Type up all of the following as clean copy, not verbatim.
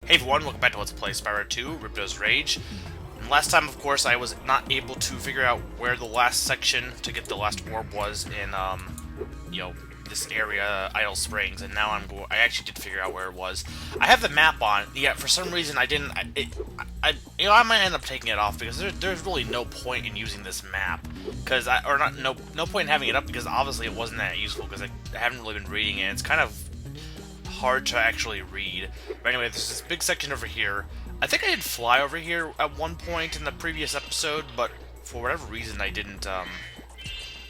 Hey everyone, welcome back to Let's Play Spyro 2, Ripto's Rage. And last time, of course, I was not able to figure out where the last section to get the last orb was in, this area, Idle Springs, and now I actually did figure out where it was. I have the map on, yet for some reason I didn't, I might end up taking it off, because there's really no point in using this map. No point in having it up, because obviously it wasn't that useful, because I haven't really been reading it. It's kind of hard to actually read. But anyway, there's this big section over here. I think I did fly over here at one point in the previous episode, but for whatever reason I didn't, I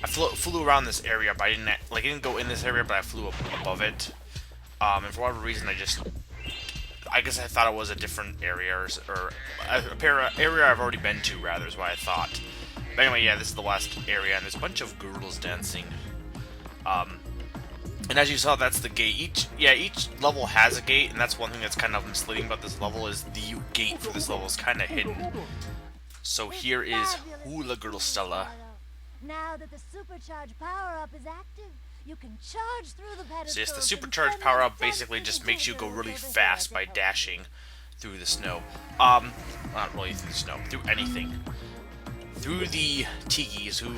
flew around this area, but I didn't go in this area, but I flew above it. And for whatever reason I guess I thought it was a different area, or a area I've already been to, rather, is what I thought. But anyway, yeah, this is the last area, and there's a bunch of girls dancing. And as you saw, that's the gate. Each level has a gate, and that's one thing that's kind of misleading about this level, is the gate for this level is kind of hidden. So here is Hula Girl Stella. Now that the supercharged power-up is active, you can charge through the pedestals. So yes, the supercharged power-up basically just makes you go really fast by dashing through the snow. Not really through the snow, through anything. Through the Tikis, who,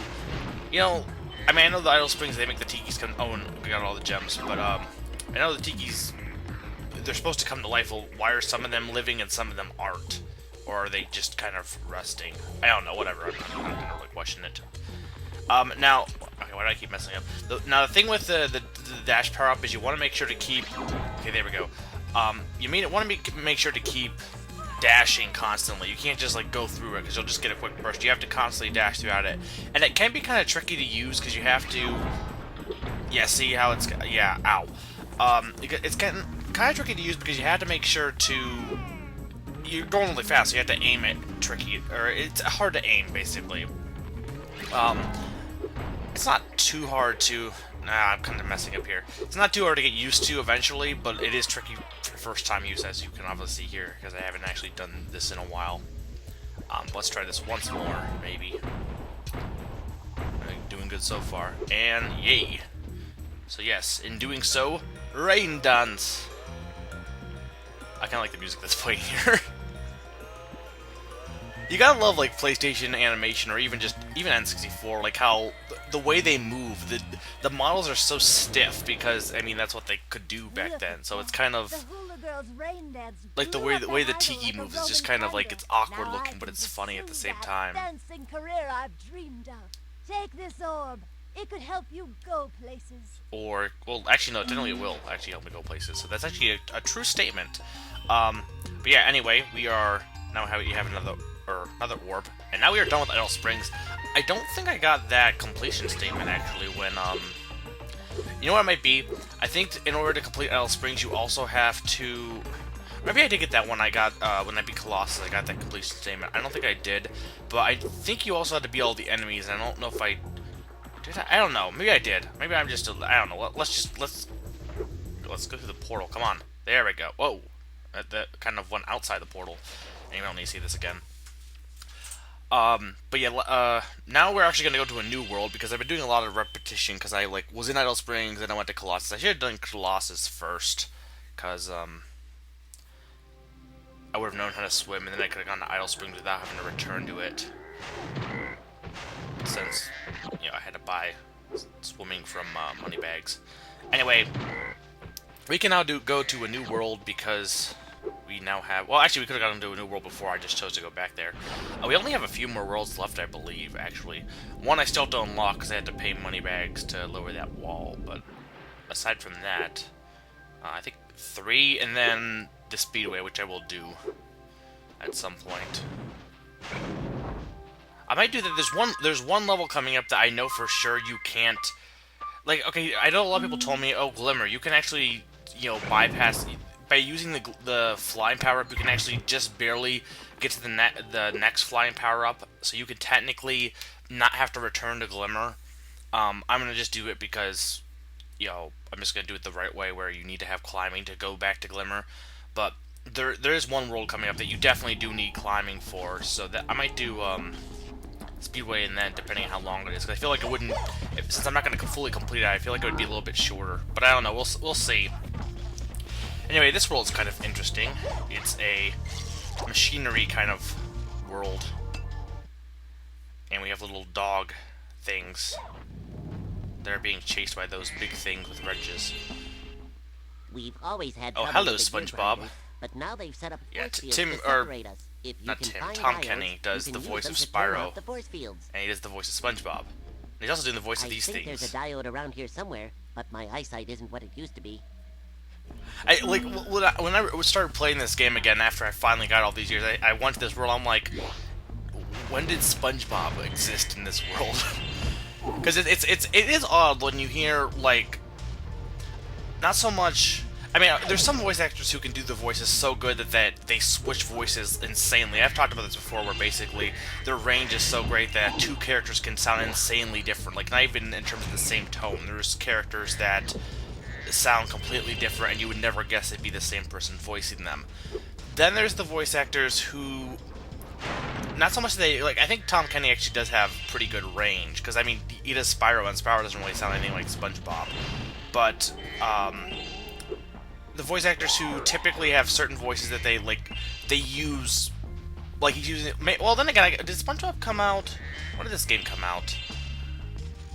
I know the Idle Springs, they make the Tikis come. Oh, and we got all the gems, but I know the Tikis, they're supposed to come to life. Well, why are some of them living and some of them aren't? Or are they just kind of resting? I don't know, whatever. I'm not gonna really question it. Now, okay, why do I keep messing up? Now, the thing with the dash power-up is you want to make sure to keep. Okay, there we go. You want to make sure to keep dashing constantly. You can't just go through it, because you'll just get a quick burst. You have to constantly dash throughout it, and it can be kind of tricky to use because you have to. Yeah, see how it's ow. It's getting kind of tricky to use because you have to make sure to. You're going really fast, so you have to aim it tricky, or it's hard to aim basically. It's not too hard to. Nah, I'm kind of messing up here. It's not too hard to get used to eventually, but it is tricky for first time use, as you can obviously hear, because I haven't actually done this in a while. Let's try this once more, maybe. Doing good so far. And yay! So yes, in doing so, rain dance! I kind of like the music that's playing here. You gotta love PlayStation animation, or even N64, how the way they move. The models are so stiff because that's what they could do back then. So it's kind of the way the Tiki moves is just kind of it's awkward looking, but it's funny at the same time. Dancing career I've dreamed of. Take this orb. It could help you go places. Or, well, actually no, technically it will actually help me go places. So that's actually a true statement. But yeah, anyway, we are now have another orb, and now we are done with Idle Springs. I don't think I got that completion statement actually when you know what it might be? I think in order to complete Idle Springs you also have to, maybe I did get that when I beat Colossus. I got that completion statement. I don't think I did, but I think you also had to beat all the enemies, and I don't know if I did. I don't know, maybe I did. Maybe I'm just I don't know. Let's go through the portal. Come on, there we go. Whoa, that kind of went outside the portal, and you don't need to see this again. But yeah, now we're actually gonna go to a new world, because I've been doing a lot of repetition, because I, was in Idle Springs, and I went to Colossus. I should have done Colossus first, because, I would have known how to swim, and then I could have gone to Idle Springs without having to return to it. Since, I had to buy swimming from, Moneybags. Anyway, we can now go to a new world, because we now have... Well, actually, we could have gotten into a new world before. I just chose to go back there. We only have a few more worlds left, I believe, actually. One I still have to unlock, because I had to pay Moneybags to lower that wall. But aside from that, I think 3, and then the Speedway, which I will do at some point. I might do that. There's one level coming up that I know for sure you can't... okay, I know a lot of people told me, oh, Glimmer, you can actually, bypass... By using the flying power-up, you can actually just barely get to the next flying power-up, so you could technically not have to return to Glimmer. I'm going to just do it because, I'm just going to do it the right way, where you need to have climbing to go back to Glimmer. But there is one world coming up that you definitely do need climbing for, so that I might do Speedway, and then depending on how long it is, because I feel like it wouldn't, since I'm not going to fully complete it, I feel like it would be a little bit shorter. But I don't know, we'll see. Anyway, this world is kind of interesting. It's a machinery kind of world. And we have little dog things that are being chased by those big things with wrenches. We've always had Oh, trouble hello, with the gear SpongeBob. grinders, but now they've set up Yeah, force fields Tim, to or separate us. If you not can Tim, find Tom diodes, Kenny does you the can voice use of them to turn Spyro. off the force fields. And he does the voice of SpongeBob. And he's also doing the voice of these I think things. there's a diode around here somewhere, but my eyesight isn't what it used to be. When I started playing this game again after I finally got all these years, I went to this world. I'm like, when did SpongeBob exist in this world? Because it is odd when you hear, like, not so much. I mean, there's some voice actors who can do the voices so good that they switch voices insanely. I've talked about this before, where basically their range is so great that two characters can sound insanely different. Like, not even in terms of the same tone. There's characters that sound completely different, and you would never guess it'd be the same person voicing them. Then there's the voice actors who, not so much like, I think Tom Kenny actually does have pretty good range, because, I mean, he does Spyro, and Spyro doesn't really sound anything like SpongeBob. But, the voice actors who typically have certain voices that they use, like he's using it. Well, then again, did SpongeBob come out? When did this game come out?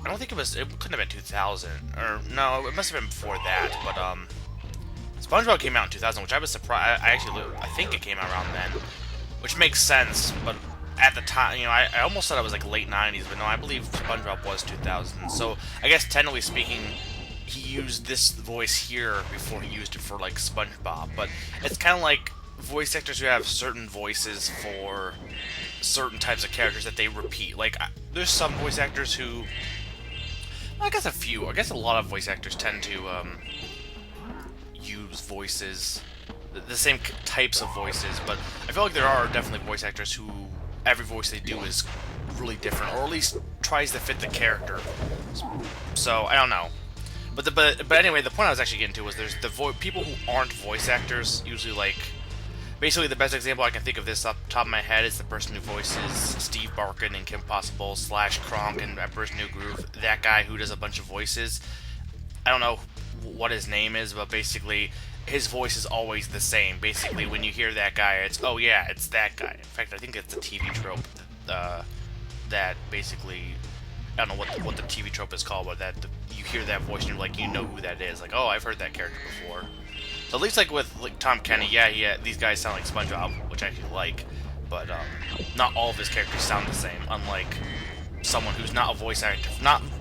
I don't think it couldn't have been 2000, or no, it must have been before that. But SpongeBob came out in 2000, which I was surprised. I think it came out around then, which makes sense. But at the time, you know, I almost thought it was like late 90s, but no, I believe SpongeBob was 2000. So I guess technically speaking, he used this voice here before he used it for, like, SpongeBob. But it's kind of like voice actors who have certain voices for certain types of characters that they repeat. Like, there's some voice actors who, well, I guess a few. I guess a lot of voice actors tend to use voices, the same types of voices. But I feel like there are definitely voice actors who every voice they do is really different, or at least tries to fit the character. So I don't know. But anyway, the point I was actually getting to was there's the people who aren't voice actors, usually, like, basically the best example I can think of this off the top of my head is the person who voices Steve Barkin in Kim Possible / Kronk in Emperor's New Groove, that guy who does a bunch of voices. I don't know what his name is, but basically his voice is always the same. Basically, when you hear that guy, it's, oh yeah, it's that guy. In fact, I think it's a TV trope that basically, I don't know what the TV trope is called, but that you hear that voice and you're like, you know who that is. Like, oh, I've heard that character before. So at least, like, with, like, Tom Kenny, yeah, these guys sound like SpongeBob, which I actually like, but not all of his characters sound the same, unlike someone who's not a voice actor.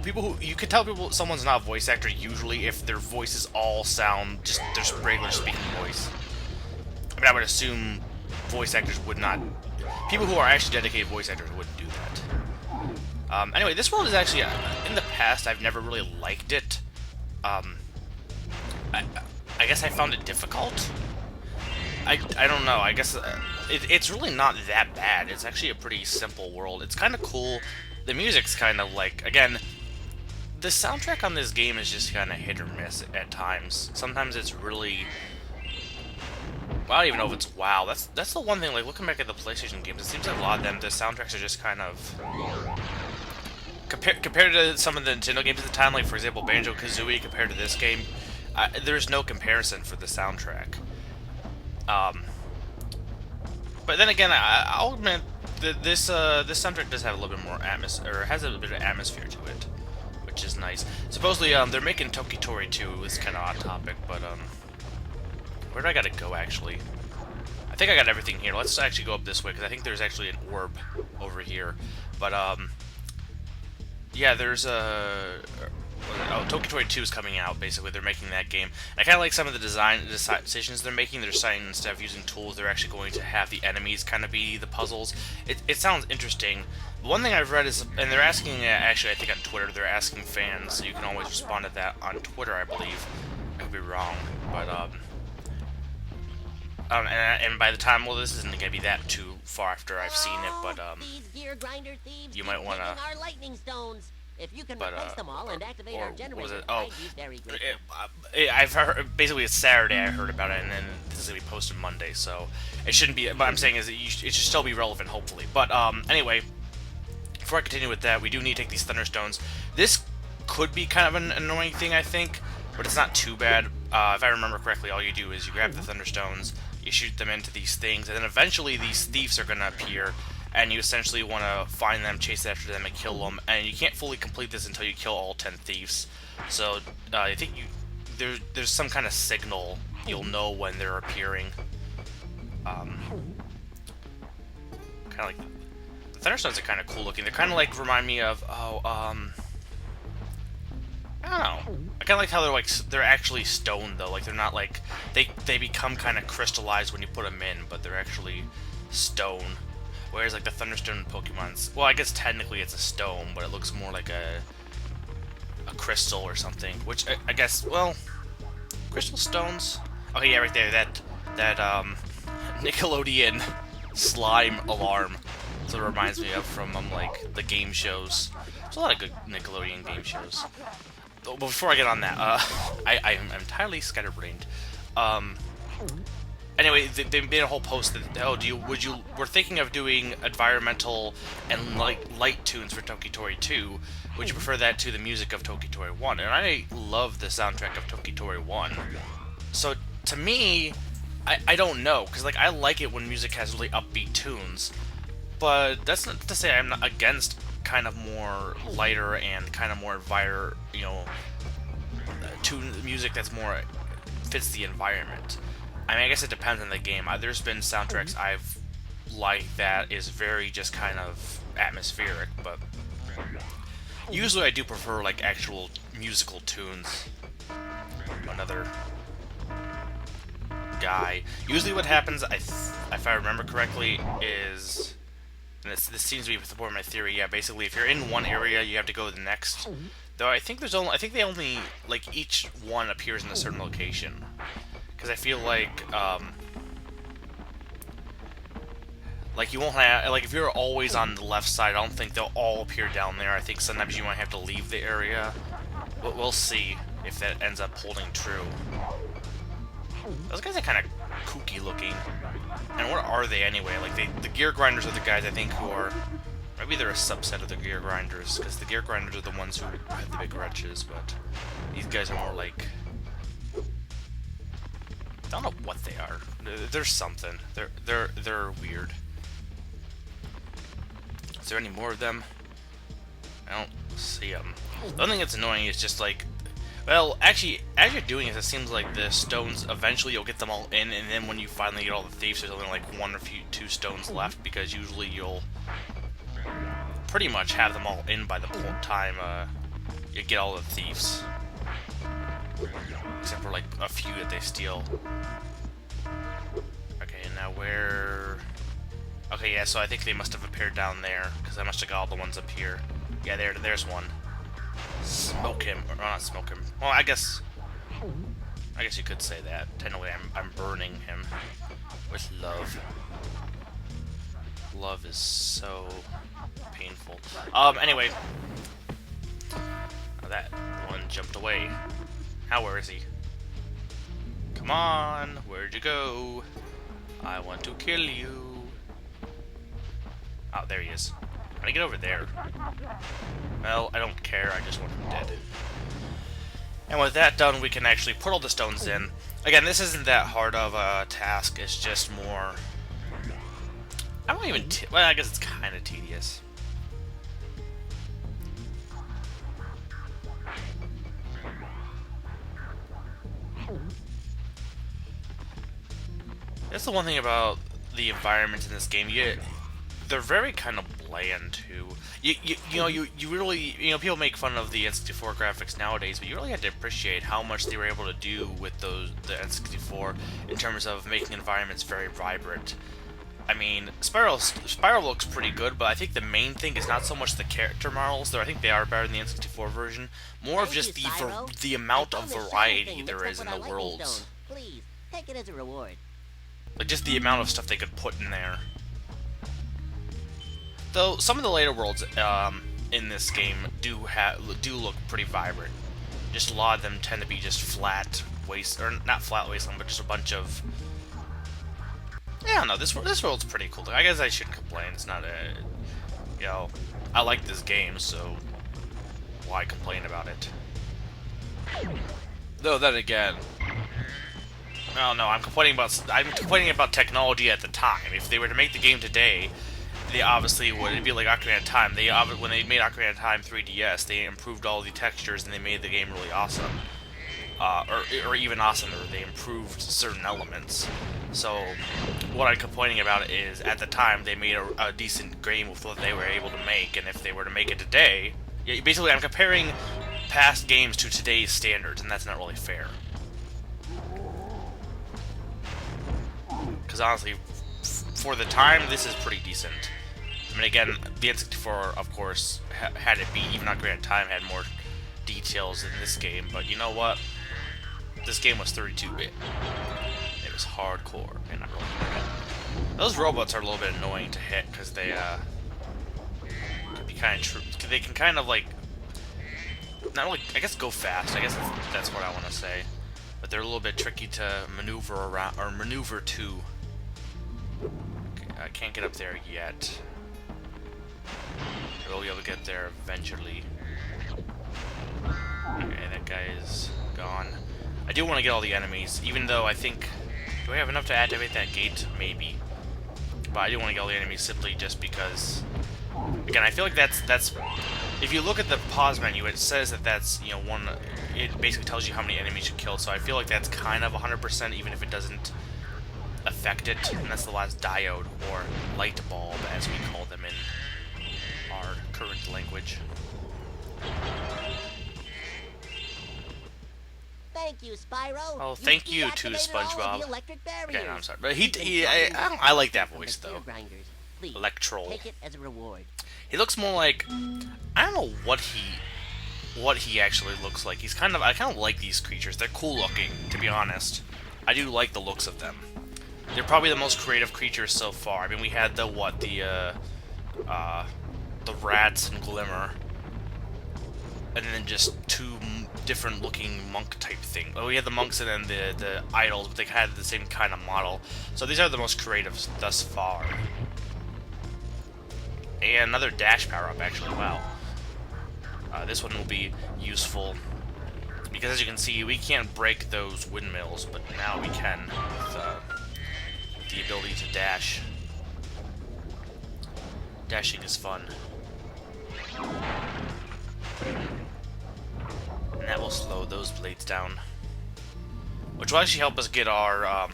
You can tell someone's not a voice actor usually if their voices all sound just their regular speaking voice. I mean, I would assume voice actors would not. People who are actually dedicated voice actors wouldn't do that. Anyway, this world is actually, in the past, I've never really liked it. I guess I found it difficult. I don't know. I guess it's really not that bad. It's actually a pretty simple world. It's kind of cool. The music's kind of like, again, the soundtrack on this game is just kind of hit or miss at times. Sometimes it's really, well, I don't even know if it's wow. That's the one thing, like, looking back at the PlayStation games, it seems like a lot of them, the soundtracks are just kind of, compared to some of the Nintendo games at the time, like, for example, Banjo-Kazooie, compared to this game, there's no comparison for the soundtrack. But then again, I'll admit that this soundtrack does have a little bit more atmosphere, or has a bit of atmosphere to it, which is nice. Supposedly, they're making Tokitori 2. It's kind of odd topic, but where do I gotta go actually? I think I got everything here. Let's actually go up this way because I think there's actually an orb over here. But yeah, there's a. Oh, Tokitori 2 is coming out, basically. They're making that game. And I kind of like some of the decisions they're making. They're deciding, instead of using tools, they're actually going to have the enemies kind of be the puzzles. It sounds interesting. One thing I've read is, and they're asking, actually, I think on Twitter, they're asking fans, so you can always respond to that on Twitter, I believe. I could be wrong, but, and by the time, well, this isn't going to be that too far after I've seen it, but, you might want to... If you can replace them all and activate our generator, oh, I'd be very grateful. I've heard, basically it's Saturday I heard about it, and then this is going to be posted Monday, so it shouldn't be, what I'm saying is that it should still be relevant, hopefully. But, anyway, before I continue with that, we do need to take these Thunderstones. This could be kind of an annoying thing, I think, but it's not too bad. if I remember correctly, all you do is you grab the Thunderstones, you shoot them into these things, and then eventually these thieves are going to appear, and you essentially want to find them, chase after them, and kill them. And you can't fully complete this until you kill all 10 thieves. So I think there's some kind of signal you'll know when they're appearing. Kind of like the Thunderstones are kind of cool looking. They're kind of like remind me of I don't know. I kind of like how they're actually stone though. Like they're not like they become kind of crystallized when you put them in, but they're actually stone. Whereas like the Thunderstone Pokemon's, well, I guess technically it's a stone, but it looks more like a crystal or something. Which I guess, well, crystal stones. Oh yeah, right there. That Nickelodeon slime alarm. That's what it reminds me of from like the game shows. There's a lot of good Nickelodeon game shows. But before I get on that, I'm entirely scatterbrained. Anyway, they made a whole post that we're thinking of doing environmental and light tunes for Tokitori 2. Would you prefer that to the music of Tokitori 1? And I love the soundtrack of Tokitori 1. So to me, I don't know, because like I like it when music has really upbeat tunes, but that's not to say I'm not against kind of more lighter and kind of more tune music that's more fits the environment. I mean, I guess it depends on the game. There's been soundtracks I've liked that is very just kind of atmospheric, but usually I do prefer like actual musical tunes. Another guy. Usually what happens, if I remember correctly, is, and this seems to be supporting my theory, yeah, basically if you're in one area, you have to go to the next. Though I think they only, like, each one appears in a certain location. Because I feel like you won't have, like, if you're always on the left side, I don't think they'll all appear down there. I think sometimes you might have to leave the area. But we'll see if that ends up holding true. Those guys are kind of kooky looking. And what are they anyway? Like, the Gear Grinders are the guys I think who are... Maybe they're a subset of the Gear Grinders, because the Gear Grinders are the ones who have the big wrenches, but these guys are more like... I don't know what they are. They're something. They're weird. Is there any more of them? I don't see them. The only thing that's annoying is just like... Well, actually, as you're doing it, it seems like the stones, eventually you'll get them all in, and then when you finally get all the thieves, there's only like one or two stones left, because usually you'll pretty much have them all in by the time you get all the thieves. Except for like a few that they steal. Okay, now where... Okay, yeah, so I think they must have appeared down there, because I must have got all the ones up here. Yeah, there's one. Smoke him, or not smoke him. Well, I guess you could say that. Technically, I'm burning him with love. Love is so painful. Anyway, that one jumped away. Where is he? Come on, where'd you go? I want to kill you. Oh, there he is. How do I get over there? Well, I don't care, I just want him dead. And with that done, we can actually put all the stones in. Again, this isn't that hard of a task, it's just more... I don't even... well, I guess it's kind of tedious. That's the one thing about the environments in this game. They're very kind of bland too. You really people make fun of the N64 graphics nowadays, but you really have to appreciate how much they were able to do with the N64 in terms of making environments very vibrant. I mean, Spyro looks pretty good, but I think the main thing is not so much the character models, though I think they are better than the N64 version. More of just the amount of variety there is in the worlds. Please, take it as a reward. Like just the amount of stuff they could put in there. Though some of the later worlds in this game do look pretty vibrant. Just a lot of them tend to be just flat waste, or not flat wasteland, but just a bunch of. Yeah, I don't know. This world's pretty cool. I guess I shouldn't complain. It's not a, I like this game, so why complain about it? Though then again, Well, no, I'm complaining about technology at the time. If they were to make the game today, they obviously would. It'd be like Ocarina of Time. When they made Ocarina of Time 3DS, they improved all the textures and they made the game really awesome. Or even awesomer. They improved certain elements. So, what I'm complaining about is, at the time, they made a decent game with what they were able to make, and if they were to make it today, basically, I'm comparing past games to today's standards, and that's not really fair. Because honestly, for the time, this is pretty decent. I mean, again, the N64, of course, had it be even Ocarina of Time, had more details in this game, but you know what? This game was 32-bit. It was hardcore, and I really like it. Those robots are a little bit annoying to hit, because they, can be kind of they can kind of, like, not really, I guess go fast, I guess that's what I want to say. But they're a little bit tricky to maneuver around, or maneuver to. Okay, I can't get up there yet. I will be able to get there eventually. Okay, that guy is gone. I do want to get all the enemies, even though I think... Do I have enough to activate that gate? Maybe. But I do want to get all the enemies simply just because... Again, I feel like that's... If you look at the pause menu, it says that that's, you know, one... It basically tells you how many enemies you killed, so I feel like that's kind of 100%, even if it doesn't affect it. And that's the last diode, or light bulb, as we call them in our current language. Thank you, Spyro. Oh, thank you to deactivated all of SpongeBob. the electric barriers. Okay, no, I'm sorry, but I like that voice From the though. gear grinders. Please, Electrol. take it as a reward. He looks more like, I don't know what he actually looks like. I kind of like these creatures. They're cool looking, to be honest. I do like the looks of them. They're probably the most creative creatures so far. I mean, we had the rats and Glimmer, and then just two different looking monk type thing. Well, we had the monks and then the idols, but they had the same kind of model. So these are the most creative thus far. And another dash power-up, actually. Wow. This one will be useful, because as you can see, we can't break those windmills, but now we can with the ability to dash. Dashing is fun. And that will slow those blades down. Which will actually help us get our,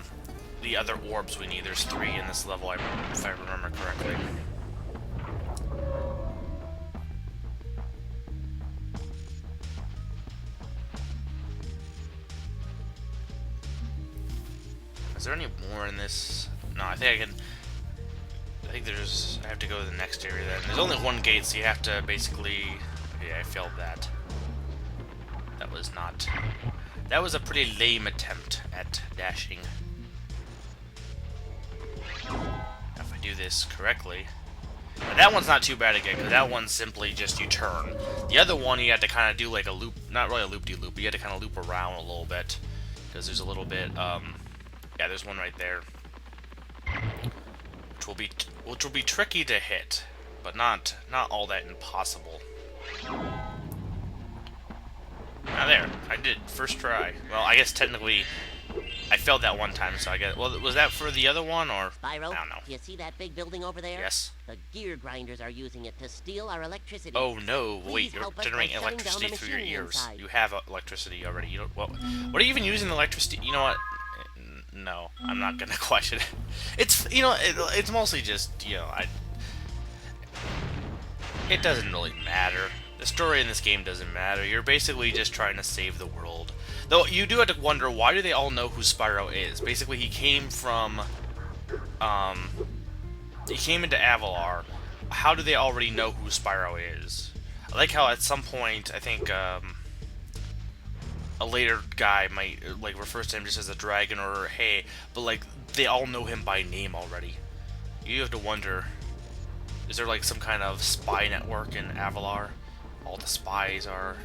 the other orbs we need. There's 3 in this level, if I remember correctly. Is there any more in this? No, I think I have to go to the next area then. There's only one gate, so you have to basically... Yeah, I failed that. That was a pretty lame attempt at dashing. If I do this correctly... Now, that one's not too bad again, because that one's simply just you turn. The other one, you had to kind of do like a loop, not really a loop-de-loop, but you had to kind of loop around a little bit. Because there's a little bit, yeah, there's one right there. Which will be tricky to hit, but not all that impossible. Now there, I did, first try. Well, I guess technically I failed that one time, so I guess... Well, was that for the other one, or... Spyro, I don't know. do you see that big building over there? Yes. The gear grinders are using it to steal our electricity. Oh no, Please wait, you're help us by generating shutting down electricity the through your machinery ears. inside. You have electricity already. You don't... Well, what are you even using the electricity... You know what? No, I'm not gonna question it. It's, you know, it's mostly just, you know, it doesn't really matter. The story in this game doesn't matter. You're basically just trying to save the world. Though, you do have to wonder, why do they all know who Spyro is? Basically, he came from, he came into Avalar. How do they already know who Spyro is? I like how at some point, I think, a later guy might, like, refer to him just as a dragon or hey, but, like, they all know him by name already. You have to wonder, is there, like, some kind of spy network in Avalar? All the spies are,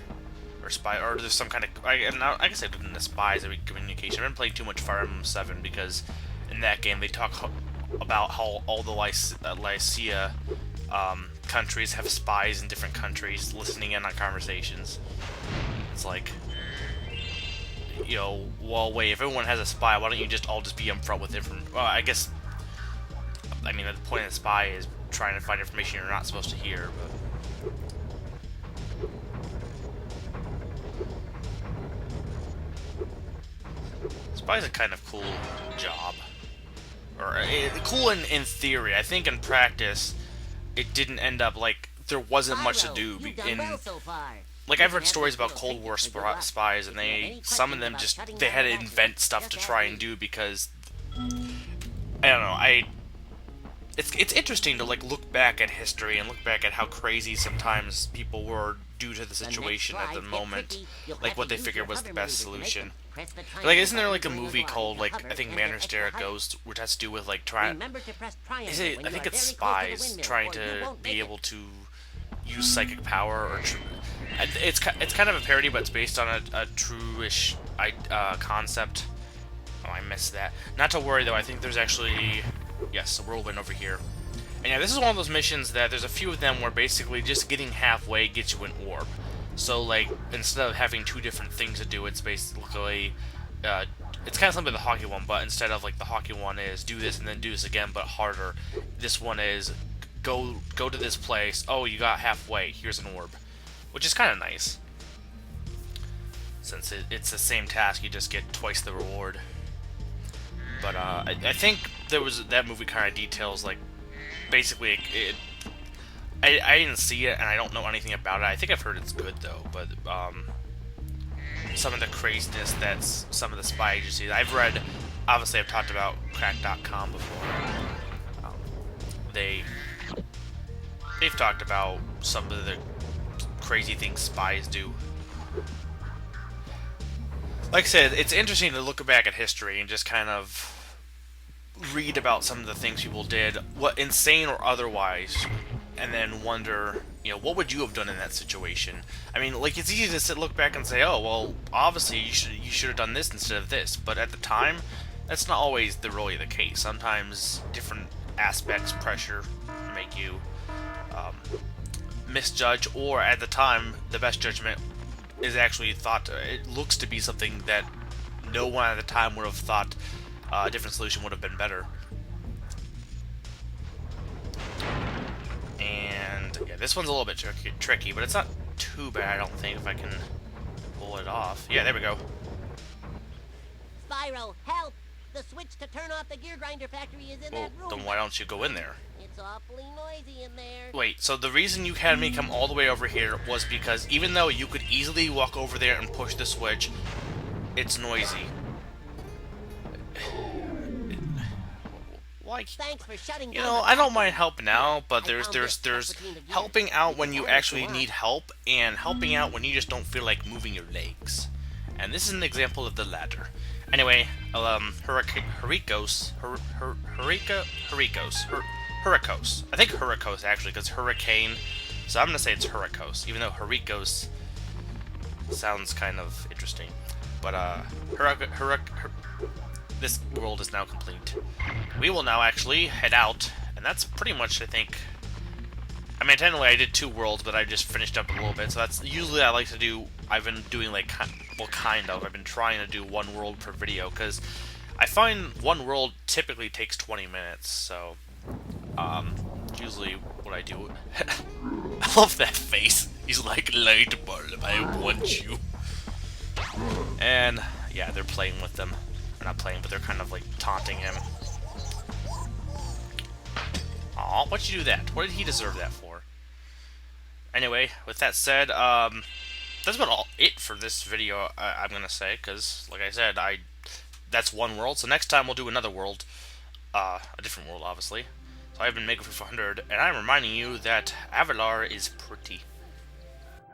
or there's some kind of, I guess I've been the spies, every communication. I've been playing too much Fire Emblem 7 because in that game they talk about how all the Lycia countries have spies in different countries listening in on conversations. It's like, you know, well, wait, if everyone has a spy, why don't you just all just be up front with information? Well, I guess, I mean, the point of the spy is trying to find information you're not supposed to hear, but... Spy's a kind of cool job. Or, cool in theory. I think in practice, it didn't end up, like, there wasn't much to do in... Like, I've heard stories about Cold War spies, and some of them just, they had to invent stuff to try and do because, I don't know, it's interesting to, like, look back at history and look back at how crazy sometimes people were due to the situation at the moment, like, what they figured was the best solution. Like, isn't there, like, a movie called, like, I think Man Stare at Ghost, which has to do with, like, I think it's spies trying to be able to use psychic power, or it's kind of a parody, but it's based on a true-ish concept. Oh, I missed that. Not to worry, though, I think there's actually... Yes, a whirlwind over here. And yeah, this is one of those missions that there's a few of them where basically just getting halfway gets you an orb. So, like, instead of having two different things to do, it's basically... it's kind of similar to the hockey one, but instead of, like, the hockey one is do this and then do this again, but harder, this one is go to this place, oh, you got halfway, here's an orb. Which is kind of nice. Since it's the same task, you just get twice the reward. But I think that movie kind of details, like, basically I didn't see it and I don't know anything about it. I think I've heard it's good though, but some of the craziness that's some of the spy agencies obviously I've talked about crack.com before. They've talked about some of the crazy things spies do. Like I said, it's interesting to look back at history and just kind of read about some of the things people did, what insane or otherwise, and then wonder, you know, what would you have done in that situation? I mean, like, it's easy to look back and say, oh, well, obviously you should have done this instead of this, but at the time, that's not always really the case. Sometimes different aspects, pressure, make you misjudge, or at the time, the best judgment is actually it looks to be something that no one at the time would have thought a different solution would have been better. And yeah, this one's a little bit tricky, but it's not too bad, I don't think, if I can pull it off. Yeah, there we go. Spyro, help! The switch to turn off the gear grinder factory is in that room. Then why don't you go in there? It's awfully noisy in there. Wait, so the reason you had me come all the way over here was because even though you could easily walk over there and push the switch, it's noisy. Like, Thanks for shutting you down know, the I don't mind helping out, but I there's found this between the gears. helping out when you It's actually work. need help, and helping out when you just don't feel like moving your legs. And this is an example of the latter. Anyway, Hurricos. I think Hurricos, actually, because hurricane. So I'm going to say it's Hurricos, even though Hurricos sounds kind of interesting. But, this world is now complete. We will now actually head out, and that's pretty much, I think... I mean, technically I did 2 worlds, but I just finished up a little bit, so that's usually I like to do... I've been doing, like, well, kind of. I've been trying to do 1 world per video, because I find 1 world typically takes 20 minutes, so... usually what I do... I love that face. He's like, light bulb, I want you. And, yeah, they're playing with them. They're not playing, but they're kind of, like, taunting him. Aw, why'd you do that? What did he deserve that for? Anyway, with that said, that's about it for this video, I'm gonna say, because, like I said, that's 1 world, so next time we'll do another world, a different world, obviously. So I've been Maker for 400, and I'm reminding you that Avalar is pretty.